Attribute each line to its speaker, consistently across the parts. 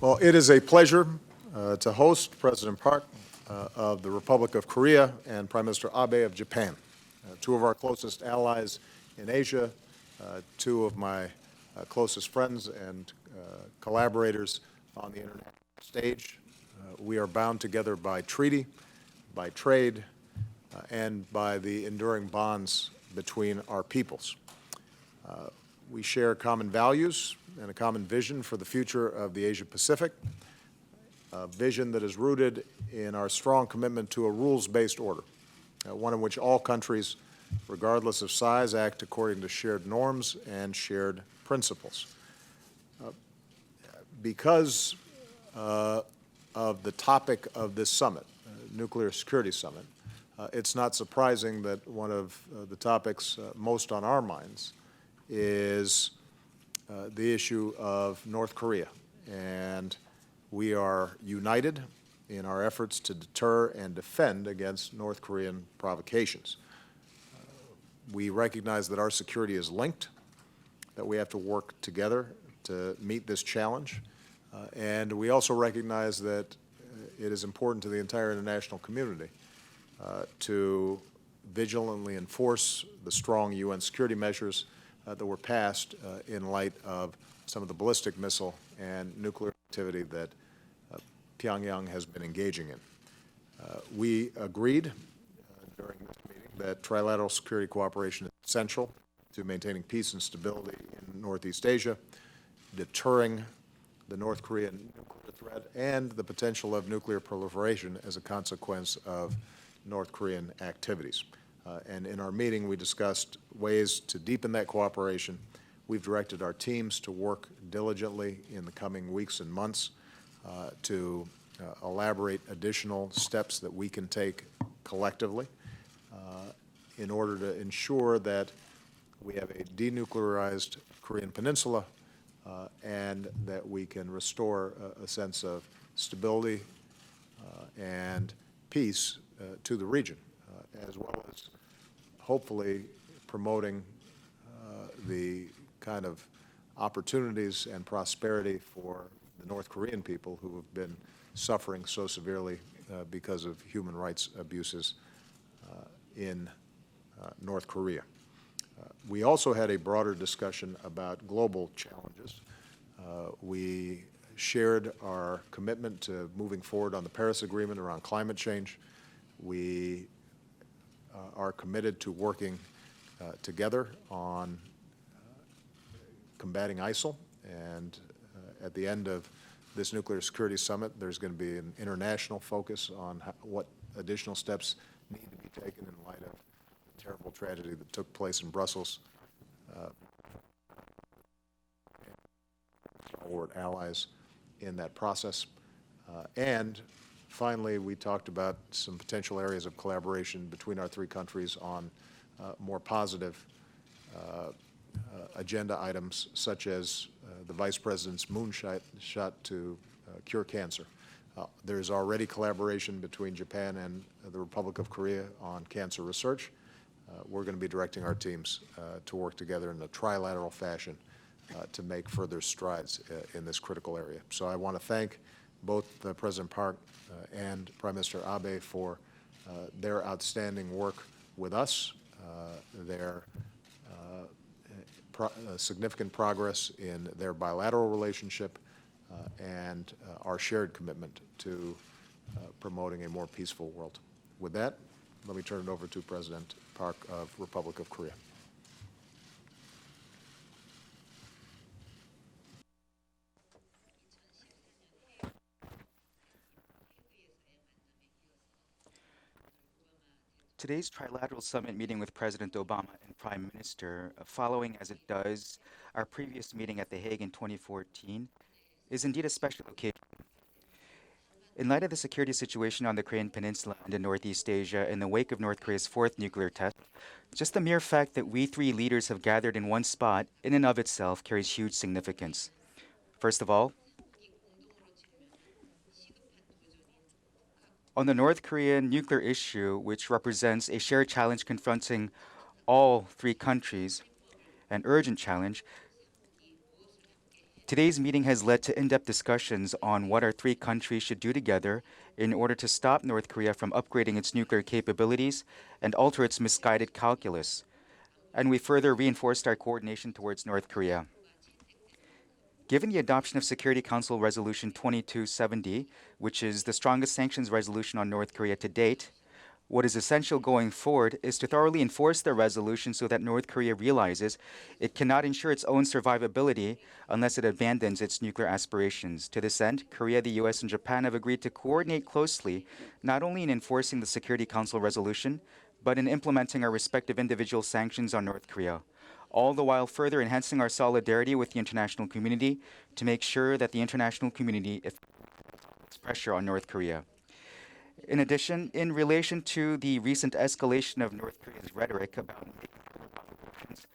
Speaker 1: Well, it is a pleasure to host President Park of the Republic of Korea and Prime Minister Abe of Japan, two of our closest allies in Asia, two of my closest friends and collaborators on the international stage. We are bound together by treaty, by trade, and by the enduring bonds between our peoples. We share common values and a common vision for the future of the Asia-Pacific, a vision that is rooted in our strong commitment to a rules-based order, one in which all countries, regardless of size, act according to shared norms and shared principles. Because of the topic of this summit, nuclear security summit, it's not surprising that one of the topics most on our minds is the issue of North Korea. And we are united in our efforts to deter and defend against North Korean provocations. We recognize that our security is linked, that we have to work together to meet this challenge. And we also recognize that it is important to the entire international community to vigilantly enforce the strong UN security measures that were passed in light of some of the ballistic missile and nuclear activity that Pyongyang has been engaging in. We agreed during this meeting that trilateral security cooperation is essential to maintaining peace and stability in Northeast Asia, deterring the North Korean nuclear threat, and the potential of nuclear proliferation as a consequence of North Korean activities. And in our meeting, we discussed ways to deepen that cooperation. We've directed our teams to work diligently in the coming weeks and months to elaborate additional steps that we can take collectively in order to ensure that we have a denuclearized Korean Peninsula and that we can restore a sense of stability and peace to the region, as well as hopefully promoting the kind of opportunities and prosperity for the North Korean people who have been suffering so severely because of human rights abuses in North Korea. We also had a broader discussion about global challenges. We shared our commitment to moving forward on the Paris Agreement around climate change. We are committed to working together on combating ISIL, and at the end of this nuclear security summit, there's going to be an international focus on what additional steps need to be taken in light of the terrible tragedy that took place in Brussels. Forward allies in that process. And finally, we talked about some potential areas of collaboration between our three countries on more positive agenda items, such as the Vice President's moonshot to cure cancer. There's already collaboration between Japan and the Republic of Korea on cancer research. We're going to be directing our teams to work together in a trilateral fashion to make further strides in this critical area. So I want to thank both President Park and Prime Minister Abe for their outstanding work with us, their significant progress in their bilateral relationship, and our shared commitment to promoting a more peaceful world. With that, let me turn it over to President Park of Republic of Korea.
Speaker 2: Today's trilateral summit meeting with President Obama and Prime Minister, following as it does our previous meeting at The Hague in 2014, is indeed a special occasion. In light of the security situation on the Korean Peninsula and in Northeast Asia in the wake of North Korea's fourth nuclear test, just the mere fact that we three leaders have gathered in one spot in and of itself carries huge significance. First of all, on the North Korean nuclear issue, which represents a shared challenge confronting all three countries, an urgent challenge, Today's meeting has led to in-depth discussions on what our three countries should do together in order to stop North Korea from upgrading its nuclear capabilities and alter its misguided calculus. And we further reinforced our coordination towards North Korea. Given the adoption of Security Council Resolution 2270, which is the strongest sanctions resolution on North Korea to date, what is essential going forward is to thoroughly enforce the resolution so that North Korea realizes it cannot ensure its own survivability unless it abandons its nuclear aspirations. To this end, Korea, the US, and Japan have agreed to coordinate closely, not only in enforcing the Security Council resolution, but in implementing our respective individual sanctions on North Korea, all the while further enhancing our solidarity with the international community to make sure that the international community puts pressure on North Korea. In addition, in relation to the recent escalation of North Korea's rhetoric about nuclear provocations,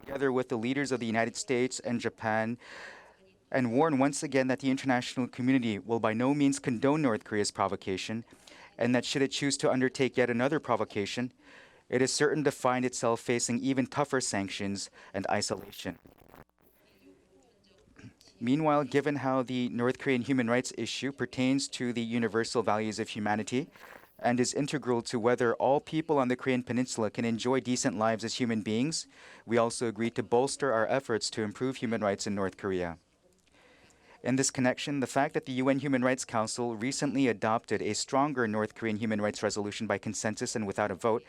Speaker 2: together with the leaders of the United States and Japan, and warn once again that the international community will by no means condone North Korea's provocation, and that should it choose to undertake yet another provocation, it is certain to find itself facing even tougher sanctions and isolation. Meanwhile, given how the North Korean human rights issue pertains to the universal values of humanity and is integral to whether all people on the Korean Peninsula can enjoy decent lives as human beings, we also agreed to bolster our efforts to improve human rights in North Korea. In this connection, the fact that the UN Human Rights Council recently adopted a stronger North Korean human rights resolution by consensus and without a vote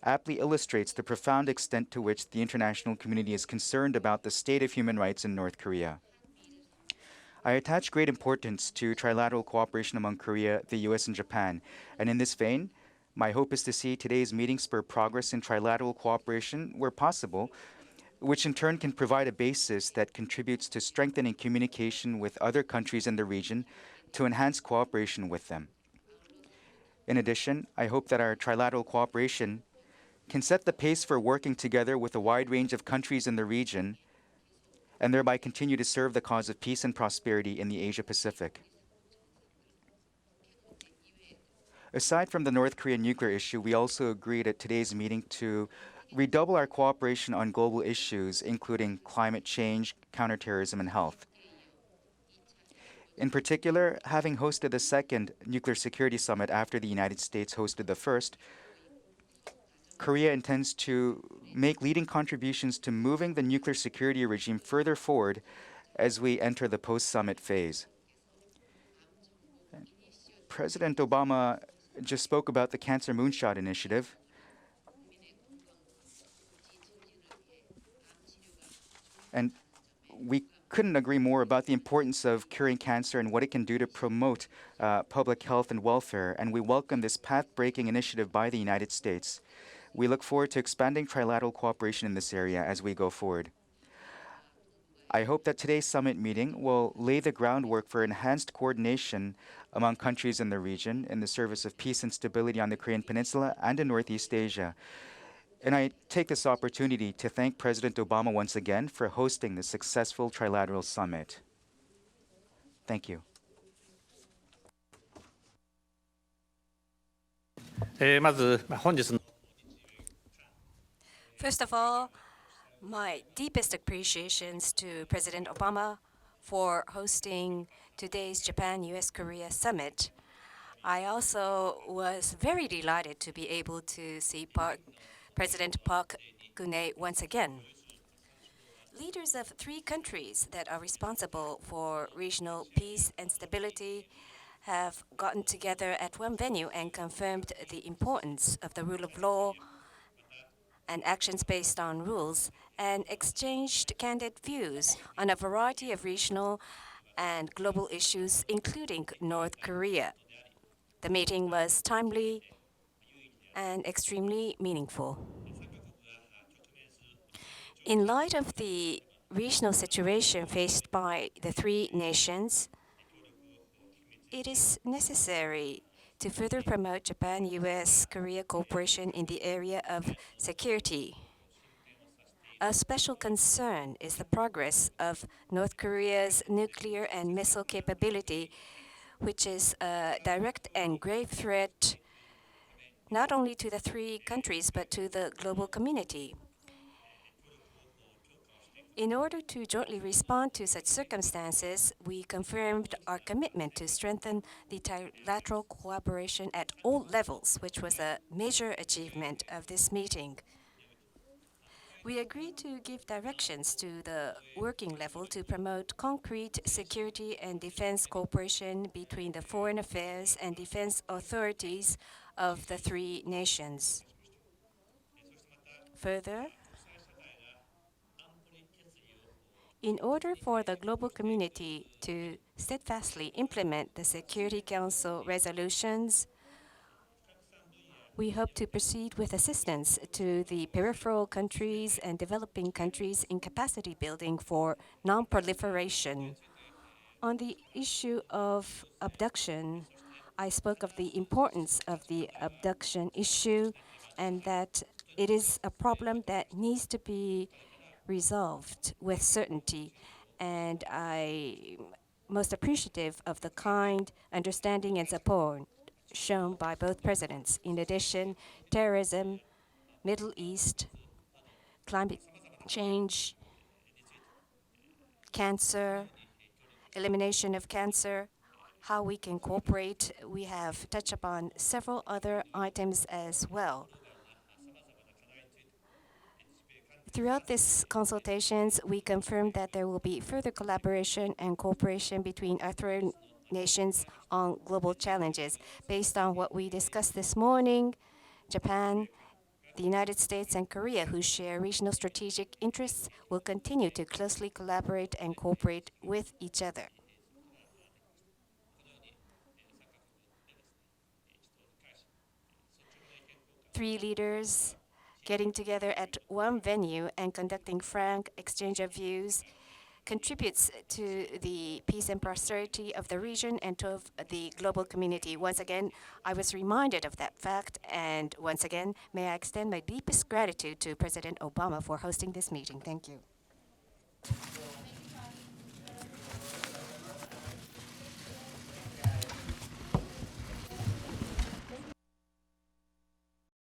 Speaker 2: aptly illustrates the profound extent to which the international community is concerned about the state of human rights in North Korea. I attach great importance to trilateral cooperation among Korea, the US, and Japan, and in this vein, my hope is to see today's meeting spur progress in trilateral cooperation where possible, which in turn can provide a basis that contributes to strengthening communication with other countries in the region to enhance cooperation with them. In addition, I hope that our trilateral cooperation can set the pace for working together with a wide range of countries in the region and thereby continue to serve the cause of peace and prosperity in the Asia Pacific. Aside from the North Korean nuclear issue, we also agreed at today's meeting to redouble our cooperation on global issues, including climate change, counterterrorism, and health. In particular, having hosted the second nuclear security summit after the United States hosted the first, Korea intends to make leading contributions to moving the nuclear security regime further forward as we enter the post-summit phase. President Obama just spoke about the Cancer Moonshot Initiative. And we couldn't agree more about the importance of curing cancer and what it can do to promote public health and welfare. And we welcome this path-breaking initiative by the United States. We look forward to expanding trilateral cooperation in this area as we go forward. I hope that today's summit meeting will lay the groundwork for enhanced coordination among countries in the region in the service of peace and stability on the Korean Peninsula and in Northeast Asia. And I take this opportunity to thank President Obama once again for hosting this successful trilateral summit. Thank you.
Speaker 3: まず本日の
Speaker 4: First of all, my deepest appreciations to President Obama for hosting today's Japan-US-Korea summit. I also was very delighted to be able to see President Park Geun-hye once again. Leaders of three countries that are responsible for regional peace and stability have gotten together at one venue and confirmed the importance of the rule of law and actions based on rules, and exchanged candid views on a variety of regional and global issues, including North Korea. The meeting was timely and extremely meaningful. In light of the regional situation faced by the three nations, it is necessary to further promote Japan-US-Korea cooperation in the area of security. A special concern is the progress of North Korea's nuclear and missile capability, which is a direct and grave threat not only to the three countries but to the global community. In order to jointly respond to such circumstances, we confirmed our commitment to strengthen the trilateral cooperation at all levels, which was a major achievement of this meeting. We agreed to give directions to the working level to promote concrete security and defense cooperation between the foreign affairs and defense authorities of the three nations. Further, in order for the global community to steadfastly implement the Security Council resolutions, we hope to proceed with assistance to the peripheral countries and developing countries in capacity building for non-proliferation. On the issue of abduction, I spoke of the importance of the abduction issue and that it is a problem that needs to be resolved with certainty. And I'm most appreciative of the kind understanding and support shown by both presidents. In addition, terrorism, Middle East, climate change, cancer, elimination of cancer, how we can cooperate. We have touched upon several other items as well. Throughout these consultations, we confirmed that there will be further collaboration and cooperation between our three nations on global challenges. Based on what we discussed this morning, Japan, the United States, and Korea, who share regional strategic interests, will continue to closely collaborate and cooperate with each other. Three leaders getting together at one venue and conducting frank exchange of views contributes to the peace and prosperity of the region and of the global community. Once again, I was reminded of that fact, and once again, may I extend my deepest gratitude to President Obama for hosting this meeting. Thank you.